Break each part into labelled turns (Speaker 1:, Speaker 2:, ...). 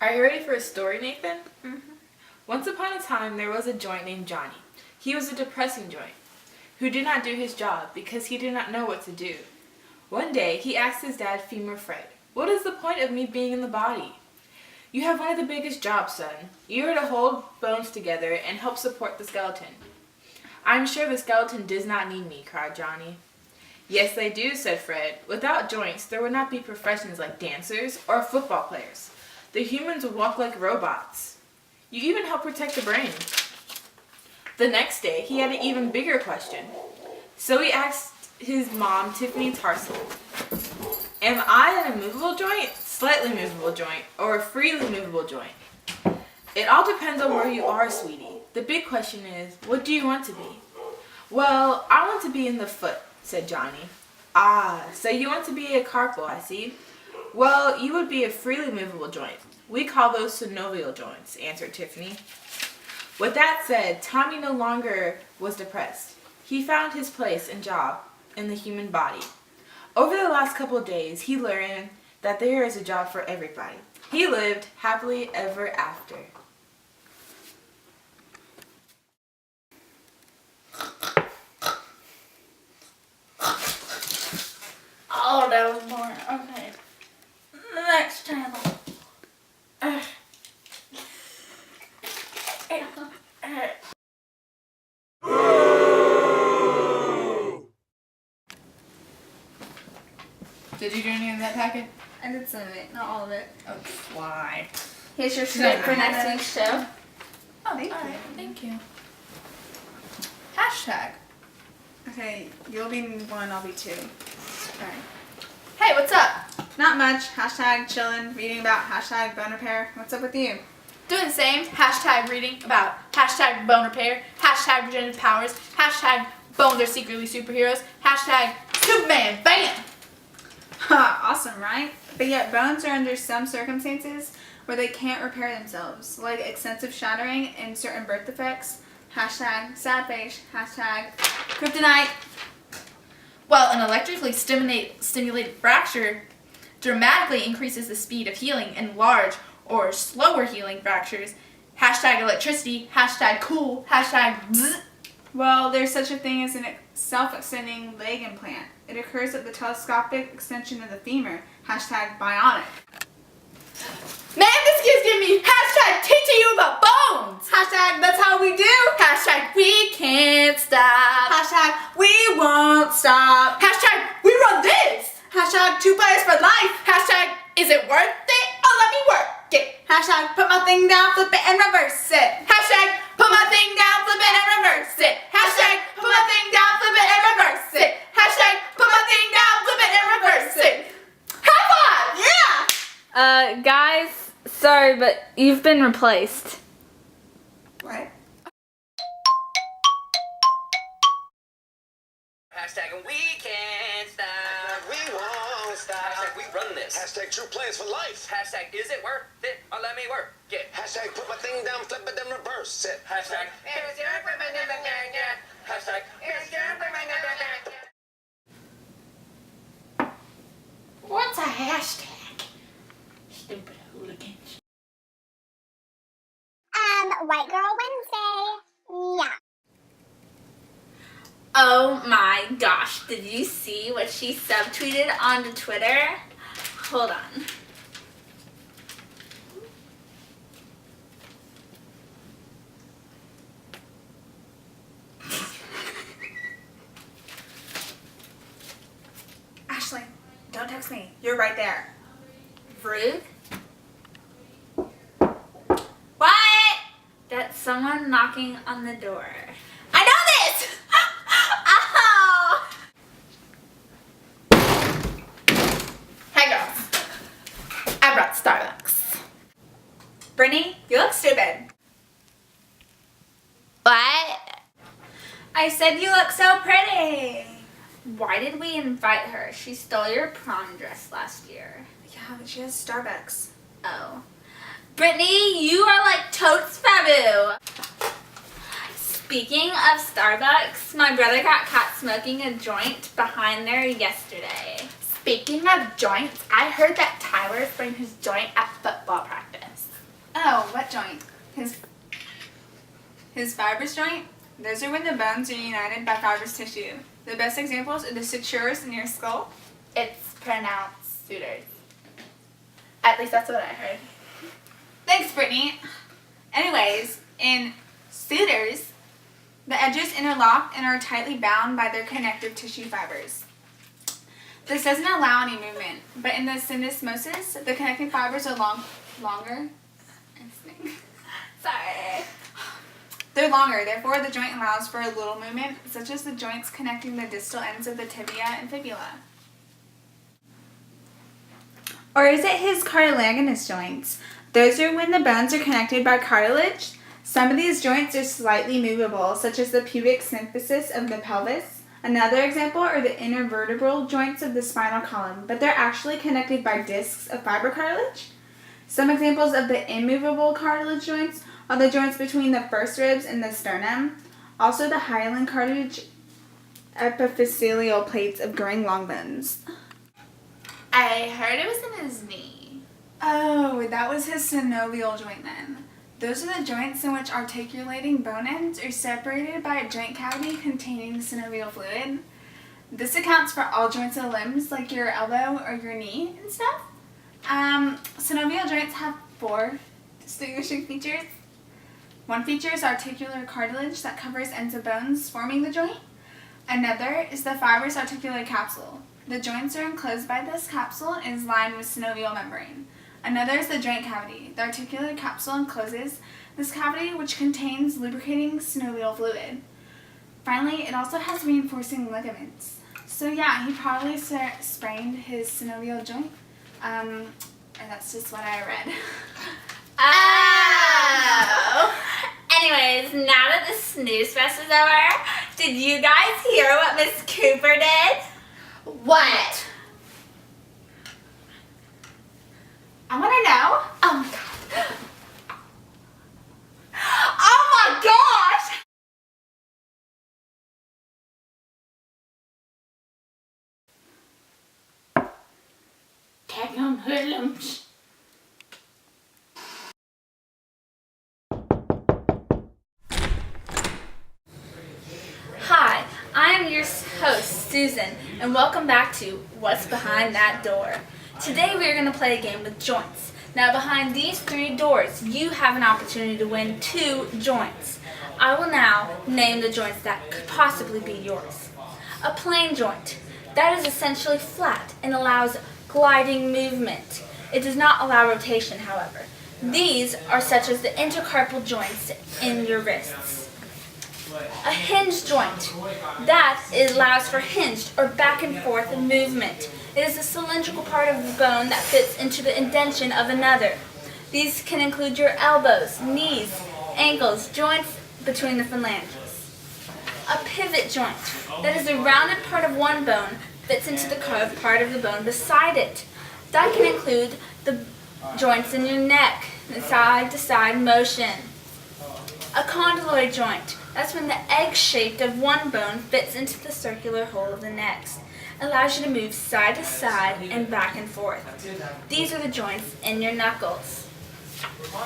Speaker 1: Are you ready for a story, Nathan?
Speaker 2: Mm-hmm.
Speaker 1: Once upon a time, there was a joint named Johnny. He was a depressing joint who did not do his job because he did not know what to do. One day, he asked his dad, Femur Fred, "What is the point of me being in the body? You have one of the biggest jobs, son. You are to hold bones together and help support the skeleton." "I'm sure the skeleton does not need me," cried Johnny. "Yes, they do," said Fred. "Without joints, there would not be professions like dancers or football players. The humans would walk like robots. You even help protect the brain." The next day, he had an even bigger question. So he asked his mom, Tiffany Tarsal, "Am I an immovable joint, slightly movable joint, or a freely movable joint?" "It all depends on where you are, sweetie. The big question is, what do you want to be?" "Well, I want to be in the foot," said Johnny. "Ah, so you want to be a carpal, I see. Well, you would be a freely movable joint. We call those synovial joints," answered Tiffany. With that said, Tommy no longer was depressed. He found his place and job in the human body. Over the last couple of days, he learned that there is a job for everybody. He lived happily ever after.
Speaker 2: Oh, that was boring. Okay. The next channel.
Speaker 1: Did you do any of that packet?
Speaker 2: I did some of it, not all of it.
Speaker 1: Oh, why?
Speaker 2: Here's your script for next week's show.
Speaker 3: Oh, thank you.
Speaker 1: Thank you.
Speaker 3: Hashtag. Okay, you'll be one, I'll be two. Alright.
Speaker 2: Hey, what's up?
Speaker 3: Not much. Hashtag chillin', reading about hashtag bone repair. What's up with you?
Speaker 2: Doing the same. Hashtag reading about hashtag bone repair, hashtag regenerative powers, hashtag bones are secretly superheroes, hashtag Superman, bam!
Speaker 3: Ha, awesome, right? But yet bones are under some circumstances where they can't repair themselves, like extensive shattering and certain birth defects. Hashtag sad face, hashtag kryptonite.
Speaker 2: Well, an electrically stimulated fracture dramatically increases the speed of healing in large or slower healing fractures. Hashtag electricity, hashtag cool, hashtag bzz.
Speaker 3: Well, there's such a thing as a self-extending leg implant. It occurs at the telescopic extension of the femur. Hashtag bionic.
Speaker 2: Man, this kid's giving me hashtag teaching you about bones.
Speaker 3: Hashtag that's how we do.
Speaker 2: Hashtag we can't stop.
Speaker 3: Hashtag we won't stop.
Speaker 2: Hashtag we run this.
Speaker 3: Hashtag 2 players for life.
Speaker 2: Hashtag is it worth it? Oh, let me work it.
Speaker 3: Hashtag put my thing down, flip it and reverse it.
Speaker 2: Hashtag put my thing down, flip it and reverse it. Hashtag put my thing down, flip it and reverse it. Hashtag put my thing down, flip it and reverse it. High five!
Speaker 3: Yeah!
Speaker 4: Guys, sorry, but you've been replaced.
Speaker 3: What?
Speaker 5: Hashtag we can't stop.
Speaker 6: Hashtag we won't stop.
Speaker 5: Hashtag we run this.
Speaker 6: Hashtag 2 players for life.
Speaker 5: Hashtag is it worth it? Or let me work it.
Speaker 6: Hashtag put my thing down, flip it, then reverse it.
Speaker 5: Hashtag Hashtag
Speaker 2: What's a hashtag? Stupid hooligans.
Speaker 7: White Girl Wednesday. Yeah.
Speaker 4: Oh my gosh, did you see what she subtweeted onto Twitter? Hold on.
Speaker 3: Ashley, don't text me. You're right there.
Speaker 4: Rude. What? That's someone knocking on the door. I know this! Oh!
Speaker 2: Hey girls. I brought Starbucks.
Speaker 3: Brittany, you look stupid.
Speaker 4: What?
Speaker 3: I said you look so pretty.
Speaker 4: Why did we invite her? She stole your prom dress last year.
Speaker 3: Yeah, but she has Starbucks.
Speaker 4: Oh. Brittany, you are like totes fabu. Speaking of Starbucks, my brother got caught smoking a joint behind there yesterday.
Speaker 2: Speaking of joints, I heard that Tyler sprained his joint at football practice.
Speaker 3: Oh, what joint? His fibrous joint? Those are when the bones are united by fibrous tissue. The best examples are the sutures in your skull.
Speaker 2: It's pronounced suitors. At least that's what I heard.
Speaker 3: Thanks, Brittany. Anyways, in sutures, the edges interlock and are tightly bound by their connective tissue fibers. This doesn't allow any movement, but in the syndesmosis, the connecting fibers are longer.
Speaker 2: Sorry.
Speaker 3: They're longer, therefore the joint allows for a little movement, such as the joints connecting the distal ends of the tibia and fibula. Or is it his cartilaginous joints? Those are when the bones are connected by cartilage. Some of these joints are slightly movable, such as the pubic symphysis of the pelvis. Another example are the intervertebral joints of the spinal column, but they're actually connected by discs of fibrocartilage. Some examples of the immovable cartilage joints are the joints between the first ribs and the sternum, also the hyaline cartilage epiphyseal plates of growing long bones.
Speaker 2: I heard it was in his knee.
Speaker 3: Oh, that was his synovial joint then. Those are the joints in which articulating bone ends are separated by a joint cavity containing synovial fluid. This accounts for all joints of limbs, like your elbow or your knee and stuff. Synovial joints have 4 distinguishing features. One feature is articular cartilage that covers ends of bones forming the joint. Another is the fibrous articular capsule. The joints are enclosed by this capsule and is lined with synovial membrane. Another is the joint cavity. The articular capsule encloses this cavity, which contains lubricating synovial fluid. Finally, it also has reinforcing ligaments. So yeah, he probably sprained his synovial joint. And that's just what I read.
Speaker 4: Oh. Anyways, now that the snooze fest is over, did you guys hear what Miss Cooper did?
Speaker 2: What?
Speaker 3: I want to know.
Speaker 2: Oh my god.
Speaker 3: Oh my gosh!
Speaker 2: Daggum hoodlums.
Speaker 4: Hi, I'm your host, Susan, and welcome back to What's Behind That Door. Today we are going to play a game with joints. Now behind these 3 doors, you have an opportunity to win 2 joints. I will now name the joints that could possibly be yours. A plane joint. That is essentially flat and allows gliding movement. It does not allow rotation, however. These are such as the intercarpal joints in your wrists. A hinge joint. That allows for hinged or back and forth movement. It is a cylindrical part of the bone that fits into the indentation of another. These can include your elbows, knees, ankles, joints between the phalanges. A pivot joint. That is a rounded part of one bone fits into the curved part of the bone beside it. That can include the joints in your neck, the side-to-side motion. A condyloid joint. That's when the egg-shaped of one bone fits into the circular hole of the next. Allows you to move side to side and back and forth. These are the joints in your knuckles.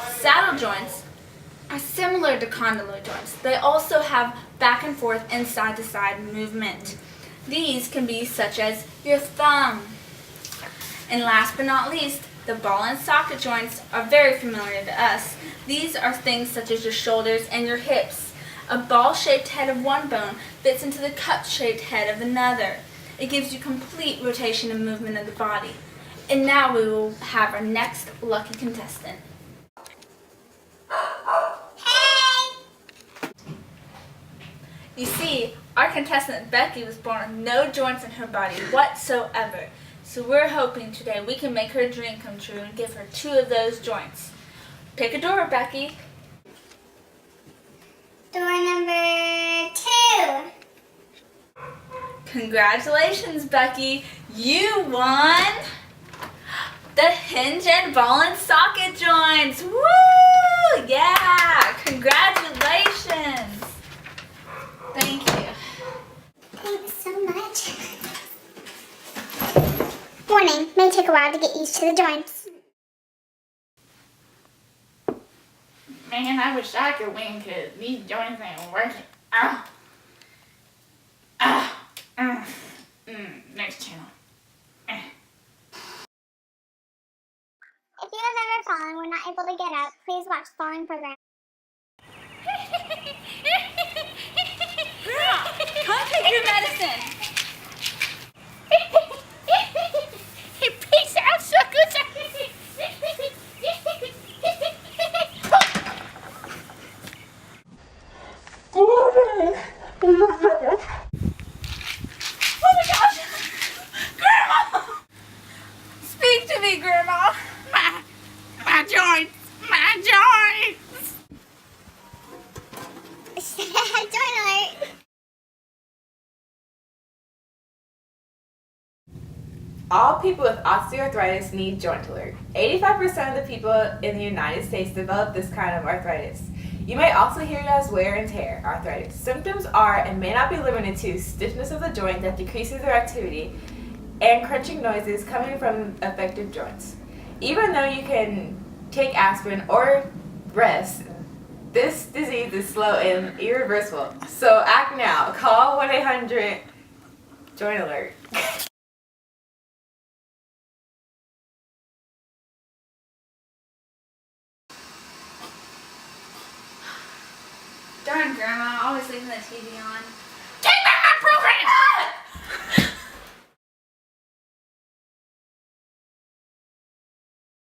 Speaker 4: Saddle joints are similar to condyloid joints. They also have back and forth and side to side movement. These can be such as your thumb. And last but not least, the ball and socket joints are very familiar to us. These are things such as your shoulders and your hips. A ball-shaped head of one bone fits into the cup-shaped head of another. It gives you complete rotation and movement of the body. And now we will have our next lucky contestant. You see, our contestant Becky was born with no joints in her body whatsoever. So we're hoping today we can make her dream come true and give her 2 of those joints. Pick a door, Becky.
Speaker 7: Door number 2.
Speaker 4: Congratulations, Becky. You won the hinge and ball and socket joints. Woo! Yeah! Congratulations. Thank you.
Speaker 7: Thanks so much. Warning, may take a while to get used to the joints.
Speaker 2: Man, I wish I could win because these joints ain't working. Next channel.
Speaker 7: If you have ever fallen and were not able to get up, please watch the following program.
Speaker 4: Come take your medicine.
Speaker 2: Hey, peace out, suckers!
Speaker 4: Oh my gosh! Grandma! Speak to me, Grandma.
Speaker 2: My joints! My joints!
Speaker 7: Joint alert!
Speaker 1: All people with osteoarthritis need joint alert. 85% of the people in the United States develop this kind of arthritis. You may also hear it as wear and tear arthritis. Symptoms are and may not be limited to stiffness of the joint that decreases their activity and crunching noises coming from affected joints. Even though you can take aspirin or rest, this disease is slow and irreversible. So act now. Call 1-800 Joint Alert.
Speaker 3: Darn, Grandma, always leaving the TV on.